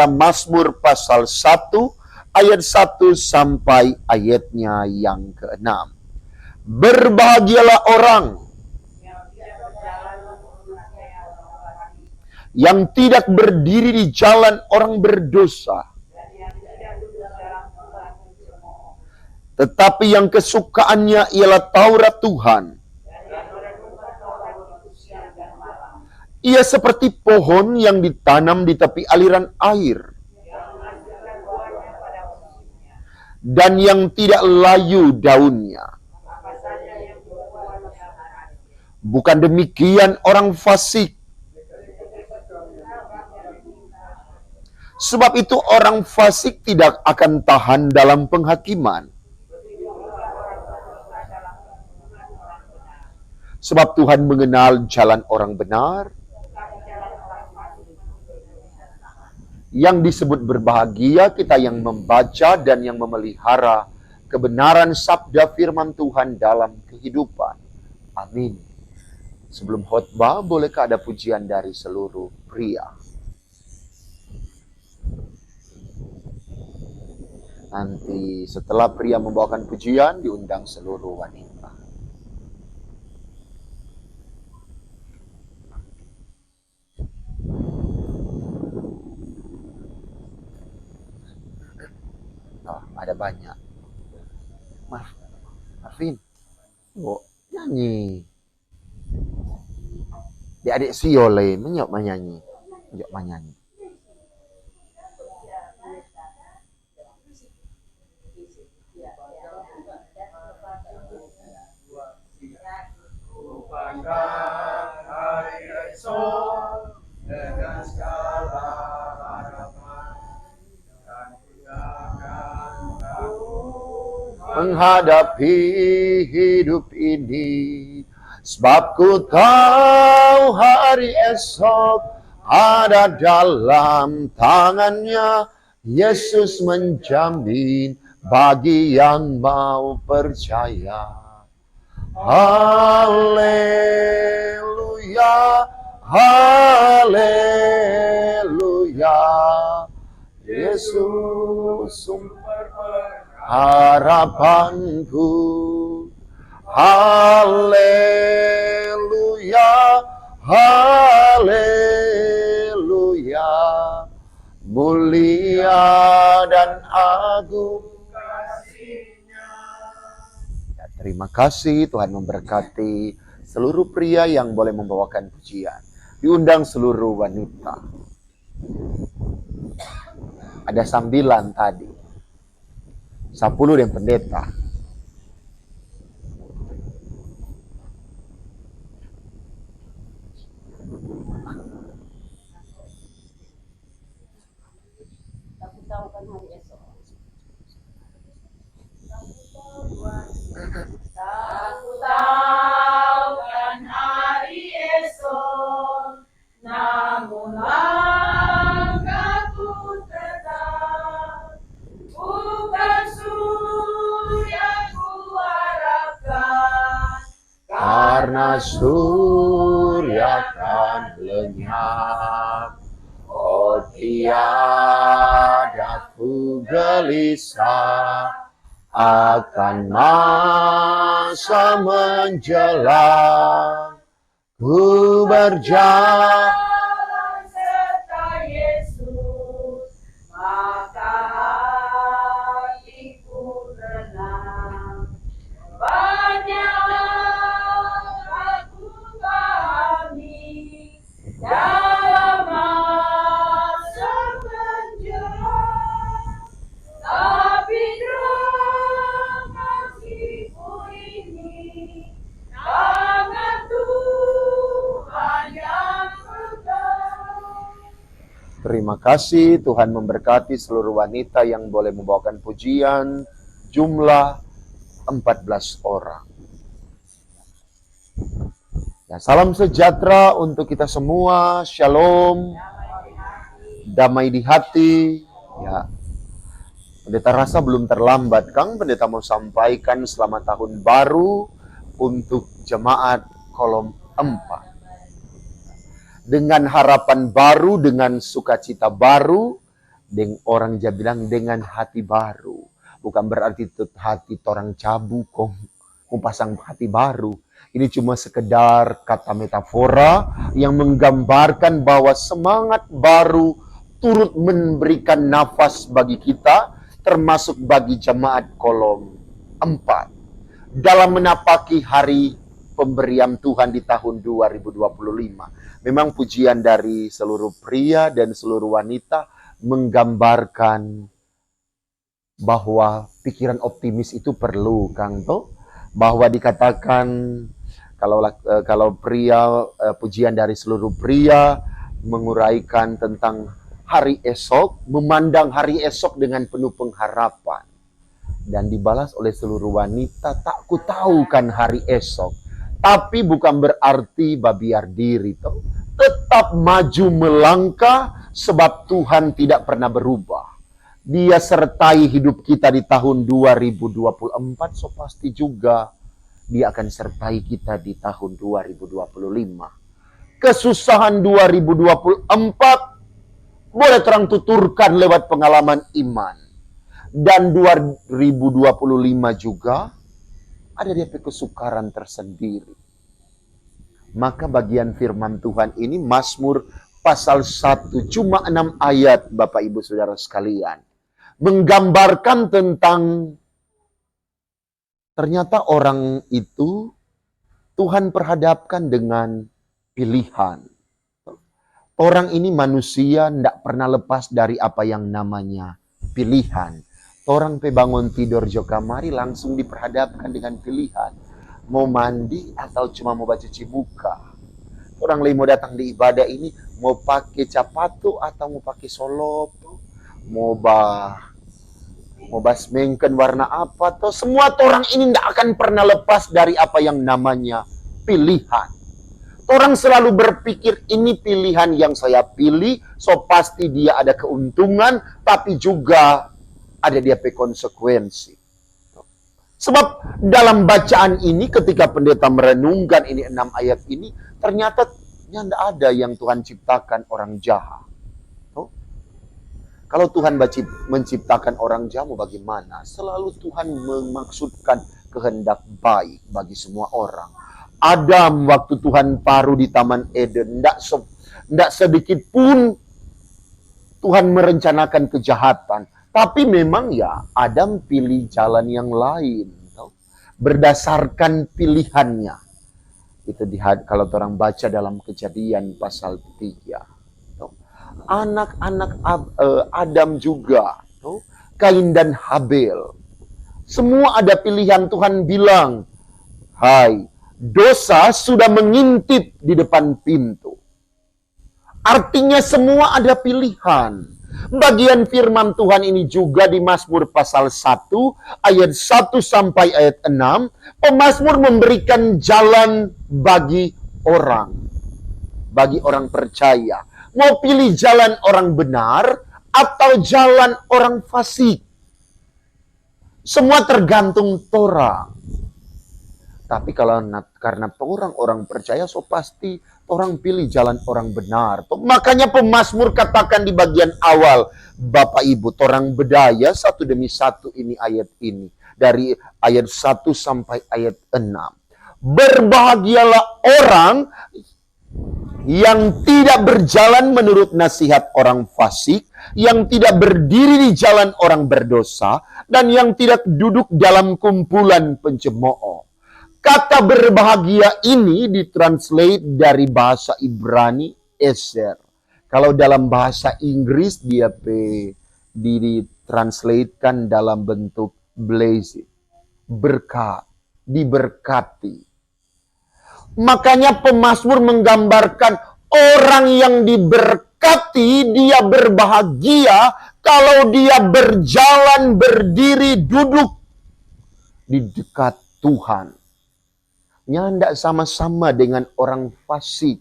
membaca Mazmur pasal 1 ayat 1 sampai ayatnya yang ke-6. Berbahagialah orang yang tidak berdiri di jalan orang berdosa, tetapi yang kesukaannya ialah Taurat Tuhan. Ia seperti pohon yang ditanam di tepi aliran air, dan yang tidak layu daunnya. Bukan demikian orang fasik. Sebab itu orang fasik tidak akan tahan dalam penghakiman. Sebab Tuhan mengenal jalan orang benar. Yang disebut berbahagia kita yang membaca dan yang memelihara kebenaran sabda firman Tuhan dalam kehidupan. Amin. Sebelum khotbah, bolehkah ada pujian dari seluruh pria? Nanti setelah pria membawakan pujian, diundang seluruh wanita. Oh, ada banyak. Marvin, nyanyi. Di adik Siole menyok menyanyi. Menyok menyanyi. Hari esok dengan segala harapan dan kuyakan aku menghadapi hidup ini, sebab ku tahu hari esok ada dalam tangannya. Yesus menjamin bagi yang mau percaya. Haleluya, haleluya, Yesus sumber harapanku. Haleluya, haleluya, mulia dan agung. Terima kasih, Tuhan memberkati seluruh pria yang boleh membawakan pujian. Diundang seluruh wanita. Ada sambilan tadi. 10 dan pendeta. Aku tahu kan hari esok, namun langkahku tetap bukan surga ku harapkan, Karena surya kan lenyap, oh tiada ku gelisah akan masa menjelang. Ku berjalan serta Yesus, maka hatiku tenang. Banyak aku pahami dalam masa menjelang, tapi kasihku ini tangan Tuhan yang pegang. Terima kasih, Tuhan memberkati seluruh wanita yang boleh membawakan pujian, jumlah 14 orang. Ya, salam sejahtera untuk kita semua, shalom, damai di hati. Ya, Pendeta rasa belum terlambat, Kang. Pendeta mau sampaikan selamat tahun baru untuk jemaat kolom 4. Dengan harapan baru, dengan sukacita baru, Orang dia bilang dengan hati baru. Bukan berarti hati orang cabu kong mau pasang hati baru. Ini cuma sekedar kata metafora yang menggambarkan bahwa semangat baru turut memberikan nafas bagi kita, termasuk bagi jemaat Kolom 4. Dalam menapaki hari pemberian Tuhan di tahun 2025. Memang pujian dari seluruh pria dan seluruh wanita menggambarkan bahwa pikiran optimis itu perlu, Kang To. Bahwa dikatakan kalau pria, pujian dari seluruh pria menguraikan tentang hari esok, memandang hari esok dengan penuh pengharapan. Dan dibalas oleh seluruh wanita, tak ku tahu kan hari esok. Tapi bukan berarti babiar diri. Toh. Tetap maju melangkah sebab Tuhan tidak pernah berubah. Dia sertai hidup kita di tahun 2024, so pasti juga Dia akan sertai kita di tahun 2025. Kesusahan 2024 boleh terang tuturkan lewat pengalaman iman. Dan 2025 juga ada dia kesukaran tersendiri. Maka bagian firman Tuhan ini Mazmur pasal 1, cuma 6 ayat Bapak Ibu Saudara sekalian. Menggambarkan tentang ternyata orang itu Tuhan perhadapkan dengan pilihan. Orang ini manusia tidak pernah lepas dari apa yang namanya pilihan. Orang bangun tidur jo kamari langsung diperhadapkan dengan pilihan. Mau mandi atau cuma mau baca cuci muka. Orang lain mau datang di ibadah ini mau pakai capatu atau mau pakai solop. Mau basmengken warna apa. Toh semua orang ini tidak akan pernah lepas dari apa yang namanya pilihan. Orang selalu berpikir ini pilihan yang saya pilih, so pasti dia ada keuntungan, tapi juga ada dia konsekuensi. Sebab dalam bacaan ini ketika pendeta merenungkan ini 6 ayat ini, ternyata tidak ada yang Tuhan ciptakan orang jahat. Kalau Tuhan menciptakan orang jahat, bagaimana? Selalu Tuhan memaksudkan kehendak baik bagi semua orang. Adam waktu Tuhan paruh di Taman Eden, tidak sedikit pun Tuhan merencanakan kejahatan. Tapi memang ya Adam pilih jalan yang lain. Berdasarkan pilihannya. Itu kalau orang baca dalam Kejadian pasal 3. Anak-anak Adam juga. Kain dan Habel. Semua ada pilihan. Tuhan bilang, hai, dosa sudah mengintip di depan pintu. Artinya semua ada pilihan. Bagian firman Tuhan ini juga di Mazmur pasal 1, ayat 1 sampai ayat 6. Pemazmur memberikan jalan bagi orang percaya. Mau pilih jalan orang benar atau jalan orang fasik. Semua tergantung orang. Tapi karena orang percaya, so pasti orang pilih jalan orang benar. Makanya pemazmur katakan di bagian awal, Bapak Ibu, orang bedaya satu demi satu ini ayat ini. Dari ayat 1 sampai ayat 6. Berbahagialah orang yang tidak berjalan menurut nasihat orang fasik, yang tidak berdiri di jalan orang berdosa, dan yang tidak duduk dalam kumpulan pencemooh. Kata berbahagia ini ditranslate dari bahasa Ibrani Eser. Kalau dalam bahasa Inggris dia ditranslatekan dalam bentuk blessed, berkat, diberkati. Makanya pemazmur menggambarkan orang yang diberkati, dia berbahagia kalau dia berjalan, berdiri, duduk di dekat Tuhan. Nyandak sama-sama dengan orang fasik.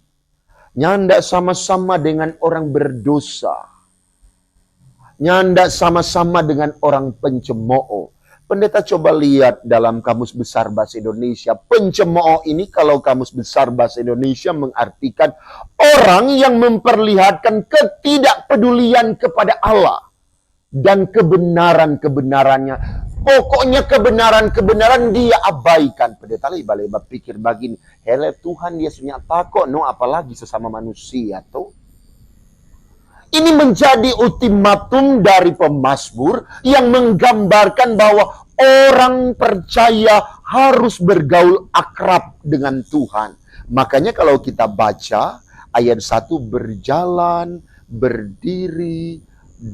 Nyandak sama-sama dengan orang berdosa. Nyandak sama-sama dengan orang pencemooh. Pendeta coba lihat dalam Kamus Besar Bahasa Indonesia. Pencemooh ini kalau Kamus Besar Bahasa Indonesia mengartikan orang yang memperlihatkan ketidakpedulian kepada Allah. dan kebenaran-kebenarannya. Pokoknya kebenaran-kebenaran dia abaikan. Pendeta balai berpikir begini, hele Tuhan dia sunya takut, no apalagi sesama manusia tuh. Ini menjadi ultimatum dari pemazmur yang menggambarkan bahwa orang percaya harus bergaul akrab dengan Tuhan. Makanya kalau kita baca ayat 1, berjalan, berdiri,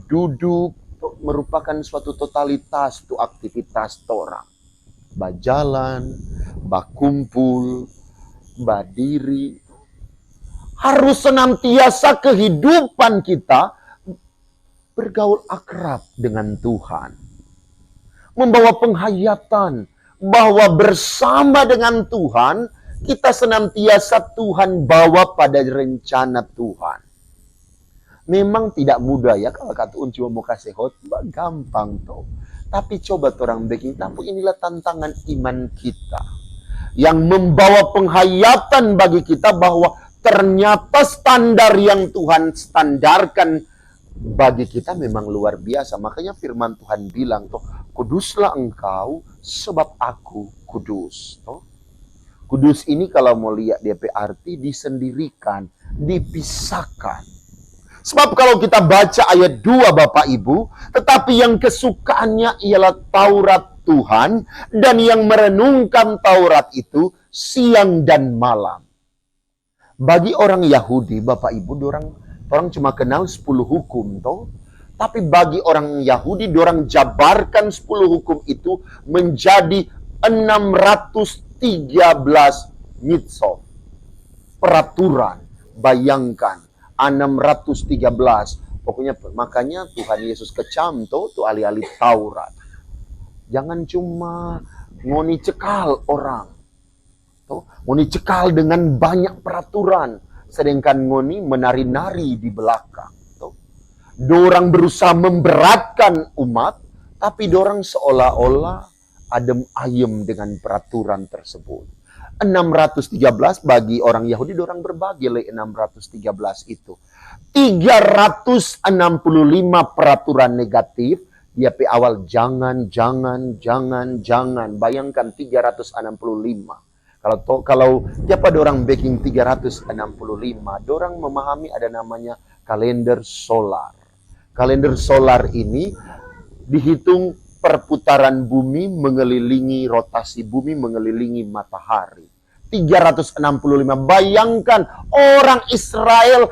duduk, merupakan suatu totalitas itu aktivitas orang. Berjalan, berkumpul, berdiri. Harus senantiasa kehidupan kita bergaul akrab dengan Tuhan. Membawa penghayatan bahwa bersama dengan Tuhan, kita senantiasa Tuhan bawa pada rencana Tuhan. Memang tidak mudah ya, kalau kata cuma mau kasih khotbah, gampang tuh. Tapi coba orang bikin, tapi inilah tantangan iman kita. Yang membawa penghayatan bagi kita bahwa ternyata standar yang Tuhan standarkan bagi kita memang luar biasa. Makanya firman Tuhan bilang tuh, kuduslah engkau sebab aku kudus. Tuh. Kudus ini kalau mau lihat DP arti disendirikan, dipisahkan. Sebab kalau kita baca ayat 2 Bapak Ibu, tetapi yang kesukaannya ialah Taurat Tuhan, dan yang merenungkan Taurat itu siang dan malam. Bagi orang Yahudi, Bapak Ibu, orang cuma kenal 10 hukum, toh. Tapi bagi orang Yahudi, orang jabarkan 10 hukum itu menjadi 613 mitzvot. Peraturan, bayangkan, 613. Pokoknya, makanya Tuhan Yesus kecam, toh, tuh alih-alih Taurat. Jangan cuma ngoni cekal orang. Ngoni cekal dengan banyak peraturan, sedangkan ngoni menari-nari di belakang. Dorang berusaha memberatkan umat, tapi dorang seolah-olah adem ayem dengan peraturan tersebut. 613 bagi orang Yahudi, dorang berbagi le 613 itu. 365 peraturan negatif, dia pe awal jangan. Bayangkan 365. Kalau tiap ada orang baking 365, dorang memahami ada namanya kalender solar. Kalender solar ini dihitung perputaran bumi mengelilingi, rotasi bumi mengelilingi matahari. 365. Bayangkan orang Israel,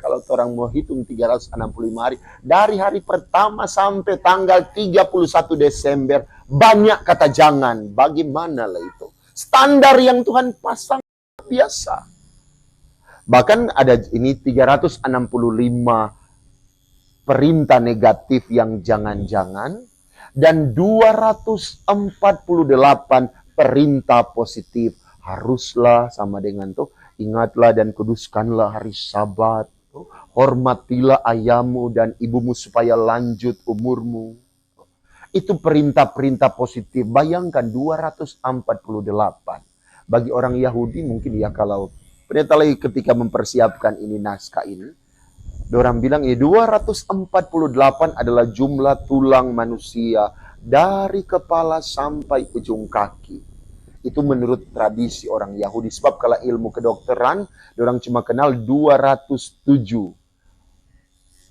kalau orang mau hitung 365 hari, dari hari pertama sampai tanggal 31 Desember, banyak kata jangan. Bagaimana lah itu? Standar yang Tuhan pasang biasa. Bahkan ada ini 365 perintah negatif yang jangan-jangan, dan 248 perintah positif. Haruslah sama dengan tuh, ingatlah dan kuduskanlah hari Sabat. Hormatilah ayahmu dan ibumu supaya lanjut umurmu. Itu perintah-perintah positif. Bayangkan 248. Bagi orang Yahudi mungkin ya, kalau pendeta lagi ketika mempersiapkan ini naskah ini, orang bilang ya 248 adalah jumlah tulang manusia dari kepala sampai ujung kaki. Itu menurut tradisi orang Yahudi. Sebab kalau ilmu kedokteran, orang cuma kenal 207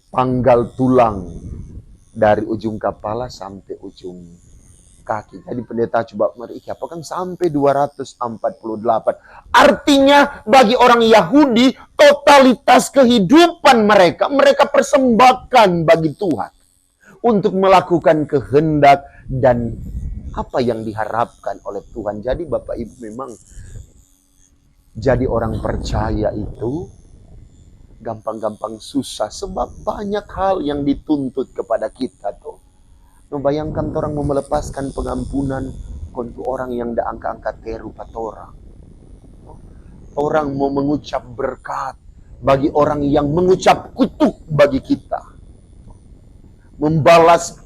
panggal tulang dari ujung kepala sampai ujung kaki. Jadi pendeta coba merikir, apakah sampai 248. Artinya bagi orang Yahudi, totalitas kehidupan mereka persembahkan bagi Tuhan. Untuk melakukan kehendak dan apa yang diharapkan oleh Tuhan. Jadi Bapak Ibu memang jadi orang percaya itu gampang-gampang susah, sebab banyak hal yang dituntut kepada kita tuh. Bayangkan orang mau melepaskan pengampunan untuk orang yang dah angka-angka teru patorang. Orang mau mengucap berkat bagi orang yang mengucap kutuk bagi kita. Membalas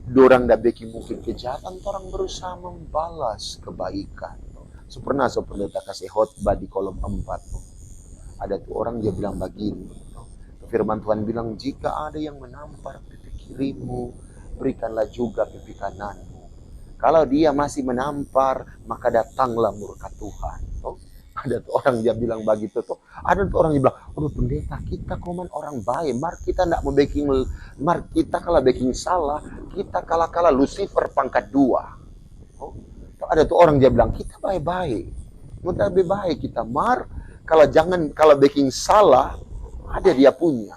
dorang dah bikin mungkin kejahatan, orang berusaha membalas kebaikan. Pernah pendeta kasih khotbah di kolom 4 tuh. Ada tuh orang dia bilang begini, Firman Tuhan bilang, jika ada yang menampar pipi kirimu, berikanlah juga pipi kananmu. Kalau dia masih menampar, maka datanglah murka Tuhan. Tuh. Ada tuh orang dia bilang begitu tuh. Ada tuh orang yang bilang, aduh pendeta kita koman orang baik. Mar kita tidak mau backing, mar kita kalau backing salah, kita kalah Lucifer pangkat 2. Oh. Ada tuh orang dia bilang, kita baik-baik. Mudah lebih baik kita mar, kalau backing salah, ada dia punya.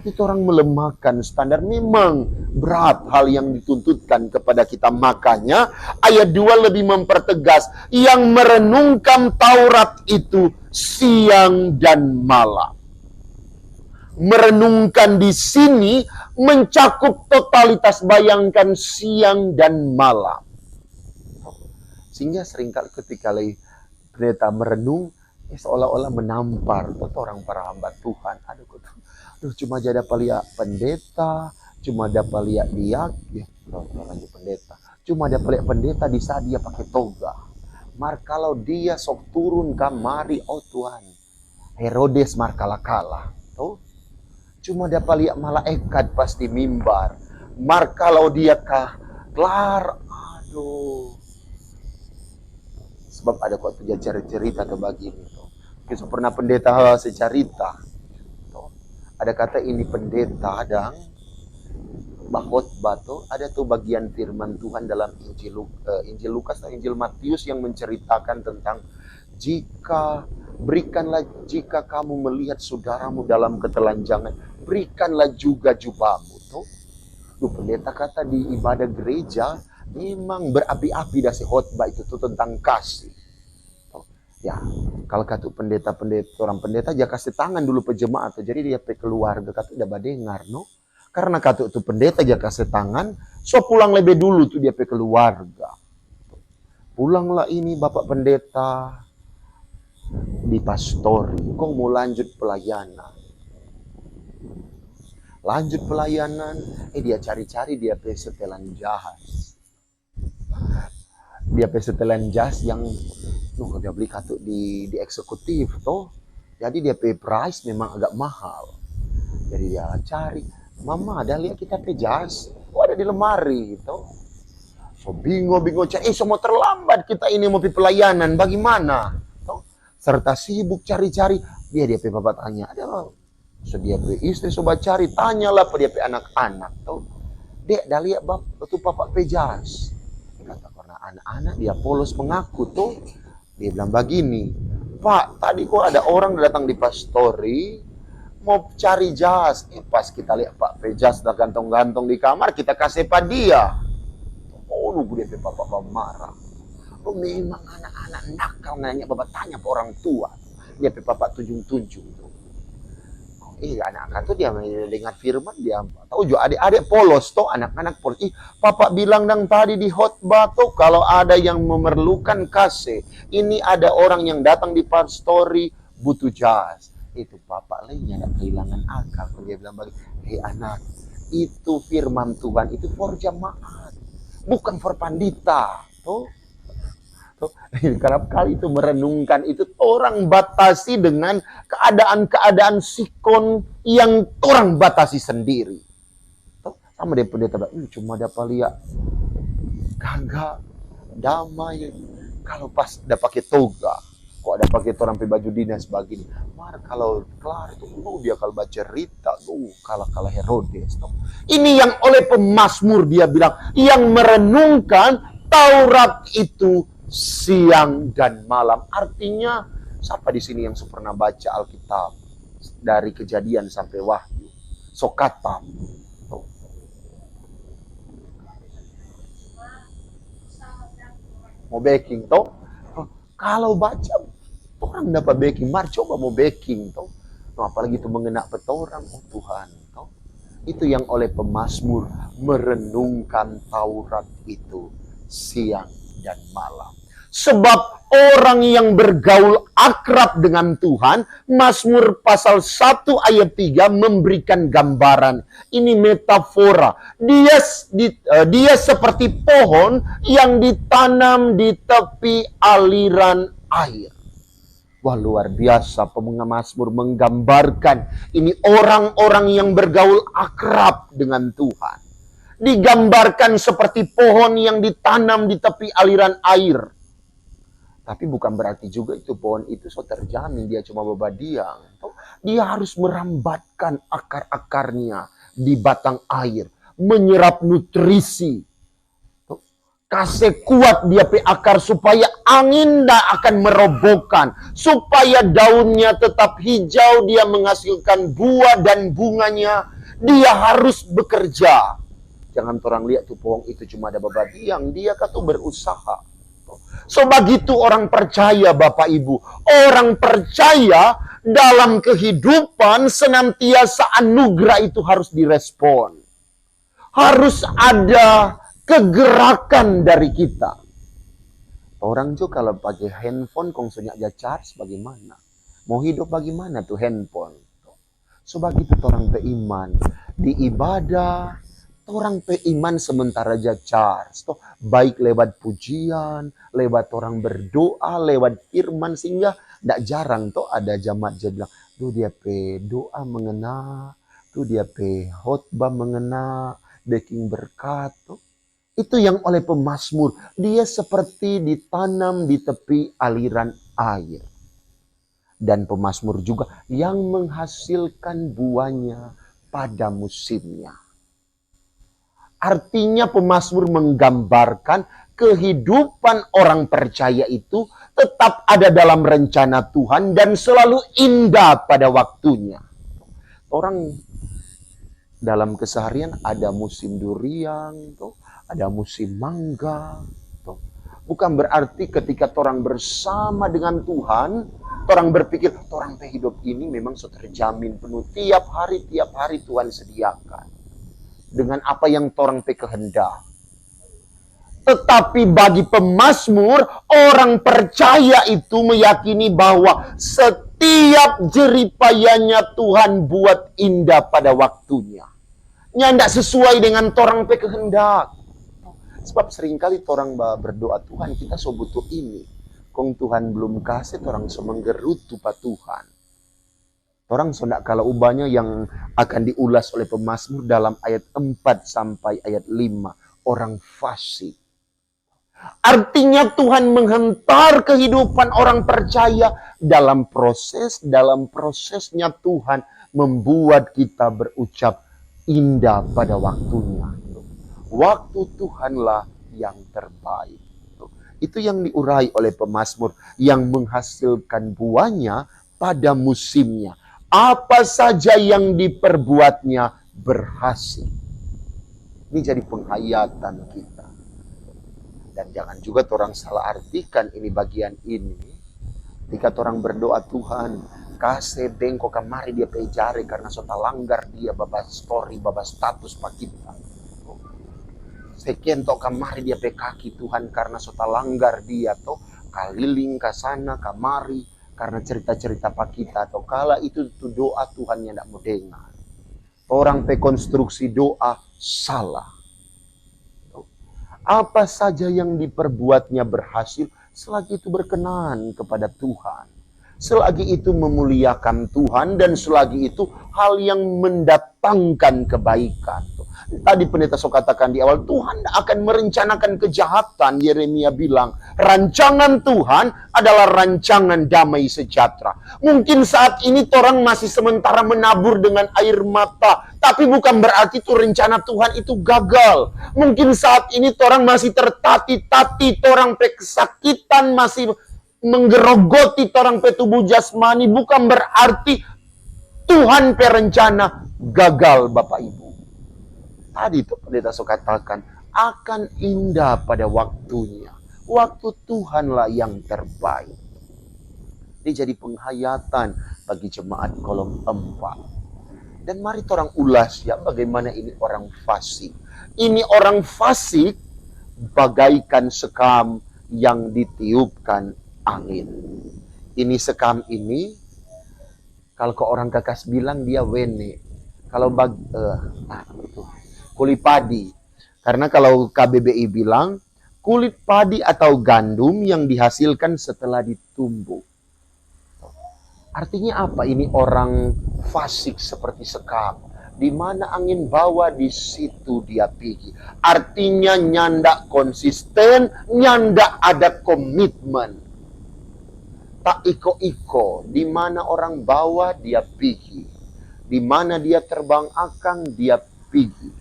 Itu orang melemahkan standar. Memang berat hal yang dituntutkan kepada kita. Makanya ayat 2 lebih mempertegas. Yang merenungkan Taurat itu siang dan malam. Merenungkan di sini mencakup totalitas, bayangkan siang dan malam. Sehingga seringkali ketika pendeta merenung, seolah-olah menampar orang para hamba Tuhan. Aduh, cuma jadi lihat pendeta, cuma dapat lihat dia, lanjut pendeta. Cuma dapat lihat pendeta di saat dia pakai toga. Mar kalau dia sok turun kamari, oh Tuhan, Herodes mar kalah. Tuh. Cuma dapat lihat malaikat pas di mimbar. Mar kalau dia kelar, aduh. Sebab ada kok cerita atau begini. Kisah pernah pendeta secerita. Ada kata ini pendeta dan khotbah tuh ada tuh bagian firman Tuhan dalam Injil Lukas dan Injil Matius yang menceritakan tentang jika kamu melihat saudaramu dalam ketelanjangan, berikanlah juga jubahmu. Tuh. Pendeta kata di ibadah gereja memang berapi-api dari khotbah itu tuh tentang kasih. Ya, kalau kata orang pendeta dia kasih tangan dulu pejemaat, jadi dia pe keluarga kata udah badengar, no? Karena kata itu pendeta dia kasih tangan, so pulang lebih dulu tuh dia pe keluarga. Pulanglah ini Bapak pendeta di pastori, kok mau lanjut pelayanan. Lanjut pelayanan, dia cari-cari dia pe setelan jas. Dia pe setelan jas yang dia beli kartu di eksekutif toh. Jadi dia pay price memang agak mahal. Jadi dia cari, mama ada lihat kita pay jas, oh ada di lemari toh. So bingung cari, semua terlambat kita ini mau pelayanan, bagaimana? Toh. Serta sibuk cari-cari, dia pay bapak tanya, ada so dia pay istri sobat cari, tanyalah pada dia pay anak-anak toh. Dek, dah lihat betul bapak pay jas. Kata karena anak-anak dia polos mengaku tuh. Dia bilang begini, Pak, tadi kok ada orang datang di pastori, mau cari jas. Pas kita lihat Pak, jas udah gantong-gantong di kamar, kita kasih pada dia. Oh, lu dia bapak marah. Oh, memang anak-anak nakal nanya, bapak tanya ke orang tua. Dia bapak tunjuk-tunjuk. Anak-anak tuh dia dengar firman, dia tahu juga adik-adik polos tuh, anak-anak polos. Papa bilang dang tadi di khotbah tuh kalau ada yang memerlukan kasih, ini ada orang yang datang di pastori butuh jas. Itu papa lainnya ada kehilangan akal. Dia bilang bagi, hei anak, itu firman Tuhan, itu for jemaat, bukan for pandita. Tuh. Kerap kali itu merenungkan itu orang batasi dengan keadaan-keadaan sikon yang orang batasi sendiri. Sama dia pendeta, cuma dapat lihat kagak damai. Kalau pas udah pakai toga, kok ada pakai orang pakai baju dinas begini. Mar kalau kelar itu dia kalau baca cerita kalah Herodes. Ini yang oleh pemazmur dia bilang yang merenungkan Taurat itu siang dan malam. Artinya, siapa di sini yang pernah baca Alkitab dari Kejadian sampai Wahyu? Sokatam. Mau backing toh? Kalau baca orang dapat backing, mar coba mau backing toh. Apalagi itu mengena petorang, oh Tuhan toh. Itu yang oleh pemazmur merenungkan Taurat itu siang dan malam. Sebab orang yang bergaul akrab dengan Tuhan, Mazmur pasal 1 ayat 3 memberikan gambaran. Ini metafora. Dia seperti pohon yang ditanam di tepi aliran air. Wah, luar biasa. Mazmur menggambarkan ini orang-orang yang bergaul akrab dengan Tuhan. Digambarkan seperti pohon yang ditanam di tepi aliran air. Tapi bukan berarti juga itu pohon itu so terjamin dia cuma babadiang. Dia harus merambatkan akar-akarnya di batang air, menyerap nutrisi. Kasih kuat dia pe akar supaya angin tidak akan merobohkan. Supaya daunnya tetap hijau, dia menghasilkan buah dan bunganya. Dia harus bekerja. Jangan orang lihat tuh pohon itu cuma ada babadiang, dia kan tuh berusaha. So begitu orang percaya Bapak Ibu. Orang percaya dalam kehidupan senantiasa anugerah itu harus direspon. Harus ada kegerakan dari kita. Orang juga kalau pakai handphone kongsonya aja charge bagaimana? Mau hidup bagaimana tuh handphone? So begitu orang beriman di ibadah, orang beriman sementara aja charge. Baik lewat pujian, lewat orang berdoa, lewat firman, sehingga tidak jarang ada jamaat dia bilang, tuh dia pe doa mengena, tuh dia pe khotbah mengena, baking berkat. Itu yang oleh pemazmur. Dia seperti ditanam di tepi aliran air. Dan pemazmur juga yang menghasilkan buahnya pada musimnya. Artinya pemazmur menggambarkan kehidupan orang percaya itu tetap ada dalam rencana Tuhan dan selalu indah pada waktunya. Orang dalam keseharian ada musim durian, ada musim mangga. Bukan berarti ketika orang bersama dengan Tuhan, orang berpikir, orang hidup ini memang sudah terjamin penuh. Tiap hari Tuhan sediakan. Dengan apa yang orang kehendak. Tetapi bagi pemazmur, orang percaya itu meyakini bahwa setiap jeripayanya Tuhan buat indah pada waktunya. Yang tidak sesuai dengan orang kehendak. Sebab seringkali orang berdoa, Tuhan kita so butuh ini. Kong Tuhan belum kasih, orang so menggerutu pa Tuhan. Orang so tidak kalah ubahnya yang akan diulas oleh pemazmur dalam ayat 4 sampai ayat 5. Orang fasik. Artinya Tuhan menghentar kehidupan orang percaya dalam prosesnya Tuhan membuat kita berucap indah pada waktunya. Waktu Tuhanlah yang terbaik. Itu yang diurai oleh pemazmur yang menghasilkan buahnya pada musimnya. Apa saja yang diperbuatnya berhasil. Ini jadi penghayatan kita. Dan jangan juga orang salah artikan ini bagian ini. Ketika orang berdoa, Tuhan kasih bengko kamari dia pejare karena sota langgar dia babas story, babas status pak kita. Sekian kamari dia pe kaki Tuhan karena sota langgar dia kaliling ke sana kamari karena cerita-cerita pak kita kala itu doa Tuhan yang tidak mau dengar. Orang pe konstruksi doa salah. Apa saja yang diperbuatnya berhasil selagi itu berkenan kepada Tuhan. Selagi itu memuliakan Tuhan dan selagi itu hal yang mendatangkan kebaikan. Tadi pendeta so katakan di awal, Tuhan akan merencanakan kejahatan. Yeremia bilang, rancangan Tuhan adalah rancangan damai sejahtera. Mungkin saat ini orang masih sementara menabur dengan air mata. Tapi bukan berarti itu rencana Tuhan itu gagal. Mungkin saat ini orang masih tertati-tati, orang kesakitan masih menggerogoti orang pe tubuh jasmani. Bukan berarti Tuhan pe rencana gagal Bapak Ibu. Tadi itu pendeta so katakan akan indah pada waktunya. Waktu Tuhanlah yang terbaik. Ini jadi penghayatan bagi jemaat kolom 4. Dan mari orang ulas ya bagaimana ini orang fasik. Ini orang fasik bagaikan sekam yang ditiupkan angin. Ini sekam ini kalau ke orang kakas bilang dia wene. Kalau kulit padi. Karena kalau KBBI bilang kulit padi atau gandum yang dihasilkan setelah ditumbuk. Artinya apa? Ini orang fasik seperti sekam. Di mana angin bawa, di situ dia pergi. Artinya nyandak konsisten, nyandak ada komitmen. Tak iko-iko, di mana orang bawa dia pergi. Di mana dia terbang akang dia pergi.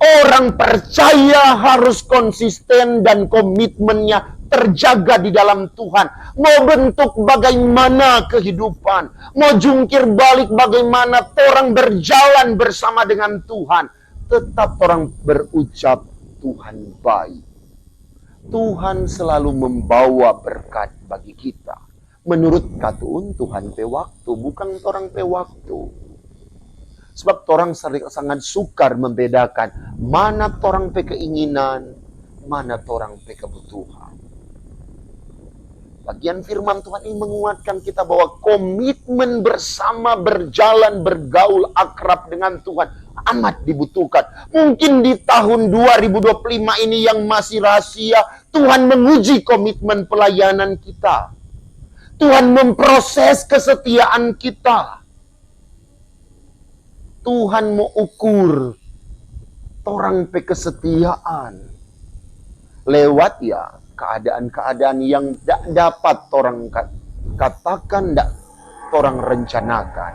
Orang percaya harus konsisten dan komitmennya terjaga di dalam Tuhan. Mau bentuk bagaimana kehidupan, mau jungkir balik bagaimana orang berjalan bersama dengan Tuhan, tetap orang berucap Tuhan baik. Tuhan selalu membawa berkat bagi kita. Menurut Katun, Tuhan pe waktu, bukan orang pe waktu. Sebab orang sangat sukar membedakan mana orang pe keinginan, mana orang pe kebutuhan. Bagian firman Tuhan ini menguatkan kita bahwa komitmen bersama, berjalan, bergaul, akrab dengan Tuhan amat dibutuhkan. Mungkin di tahun 2025 ini yang masih rahasia, Tuhan menguji komitmen pelayanan kita. Tuhan memproses kesetiaan kita. Tuhan mau ukur orang pe kesetiaan lewat ya keadaan-keadaan yang tidak dapat orang katakan, tidak orang rencanakan.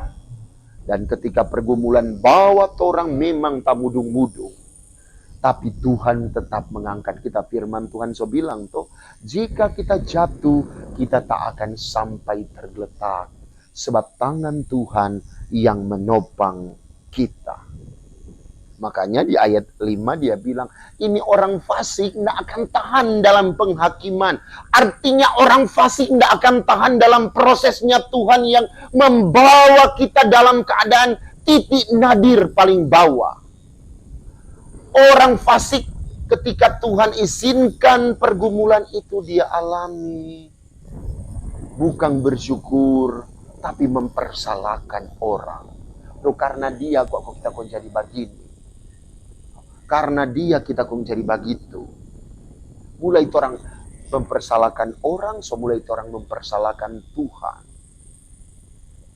Dan ketika pergumulan bawa orang memang tak mudung-mudung. Tapi Tuhan tetap mengangkat kita. Firman Tuhan so bilang tuh, jika kita jatuh, kita tak akan sampai tergeletak. Sebab tangan Tuhan yang menopang kita. Makanya di ayat 5 dia bilang, ini orang fasik tidak akan tahan dalam penghakiman. Artinya orang fasik tidak akan tahan dalam prosesnya Tuhan yang membawa kita dalam keadaan titik nadir paling bawah. Orang fasik ketika Tuhan izinkan pergumulan itu dia alami. Bukan bersyukur, tapi mempersalahkan orang. Loh, karena dia kok kita jadi begini. Karena dia kita kok menjadi begitu. Mulai itu orang mempersalahkan orang, mulai itu orang mempersalahkan Tuhan.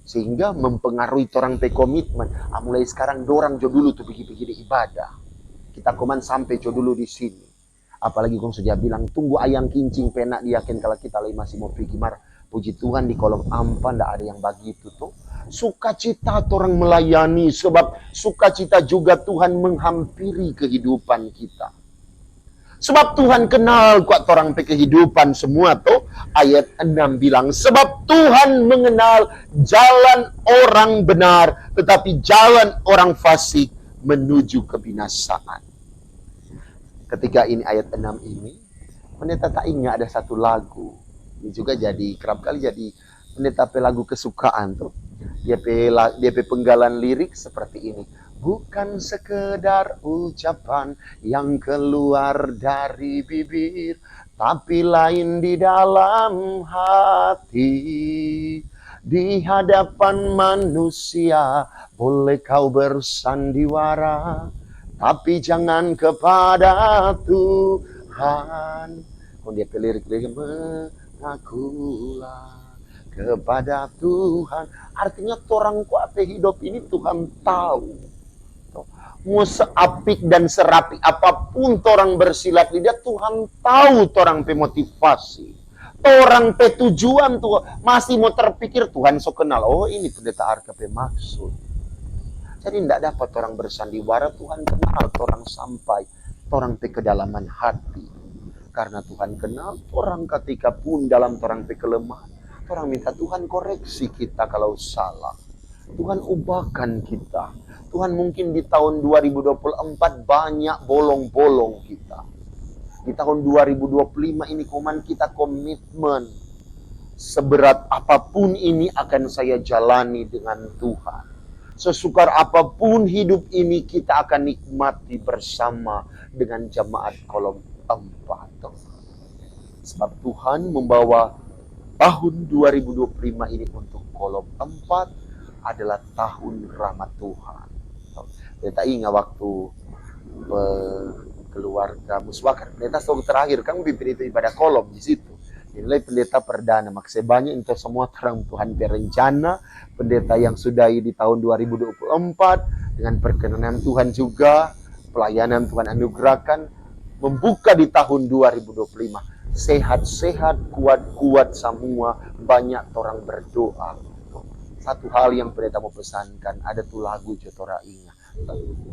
Sehingga mempengaruhi orang pe komitmen. Mulai sekarang dorang jo dulu tuh pergi-pergi ibadah. Kita koman sampai jo dulu di sini. Apalagi kong sudah bilang tunggu ayang kincing penak diakin kalau kita lagi masih mau pergi mar. Puji Tuhan di kolom ampan tidak ada yang begitu tuh. Sukacita orang melayani, sebab sukacita juga Tuhan menghampiri kehidupan kita. Sebab Tuhan kenal kuat orang pe kehidupan semua tuh. Ayat 6 bilang, sebab Tuhan mengenal jalan orang benar, tetapi jalan orang fasik menuju kebinasaan. Ketika ini ayat 6 ini, pendeta tak ingat ada satu lagu. Ini juga jadi kerap kali jadi pendeta pe lagu kesukaan tuh. Dia pe penggalan lirik seperti ini. Bukan sekedar ucapan yang keluar dari bibir, tapi lain di dalam hati. Di hadapan manusia boleh kau bersandiwara, tapi jangan kepada Tuhan. Kalau dia pe lirik-lirik mengakulah kepada Tuhan. Artinya orang kuat hidup ini Tuhan tahu. Mau seapik dan serapi apapun orang bersilat di dia, Tuhan tahu orang pe motivasi. Orang pe tujuan tuh masih mau terpikir Tuhan so kenal. Oh ini pendeta Arka pe maksud. Jadi tidak dapat orang bersandiwara, Tuhan kenal orang sampai orang pe kedalaman hati. Karena Tuhan kenal orang ketika pun dalam orang pe kelemahan. Orang minta Tuhan koreksi kita kalau salah. Tuhan ubahkan kita. Tuhan mungkin di tahun 2024 banyak bolong-bolong kita. Di tahun 2025 ini koman kita komitmen. Seberat apapun ini akan saya jalani dengan Tuhan. Sesukar apapun hidup ini kita akan nikmati bersama dengan jemaat kolom 4. Sebab Tuhan membawa tahun 2025 ini untuk kolom 4 adalah tahun rahmat Tuhan. Kita ingat waktu keluarga muswakan. Kita tahun terakhir kan pimpin itu ibadah kolom di situ. Inilah pendeta perdana. Maksudnya banyak itu semua terang Tuhan berencana. Pendeta yang sudahi di tahun 2024. Dengan perkenanan Tuhan juga. Pelayanan Tuhan anugerahkan. Membuka di tahun 2025. Sehat-sehat, kuat-kuat semua. Banyak orang berdoa. Satu hal yang pendeta mau pesankan. Ada tuh lagu Jotora ingat.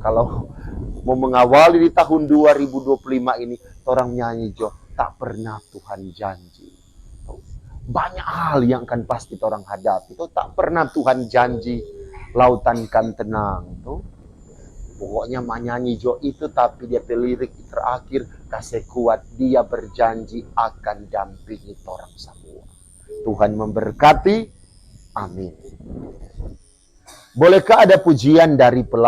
Kalau mau mengawali di tahun 2025 ini. Orang nyanyi Jo. Tak pernah Tuhan janji. Banyak hal yang akan pasti orang hadapi. Tak pernah Tuhan janji lautan kan tenang. Pokoknya menyanyi Jo itu, tapi dia lirik terakhir kasih kuat. Dia berjanji akan dampingi orang semua. Tuhan memberkati. Amin. Bolehkah ada pujian dari pelayan?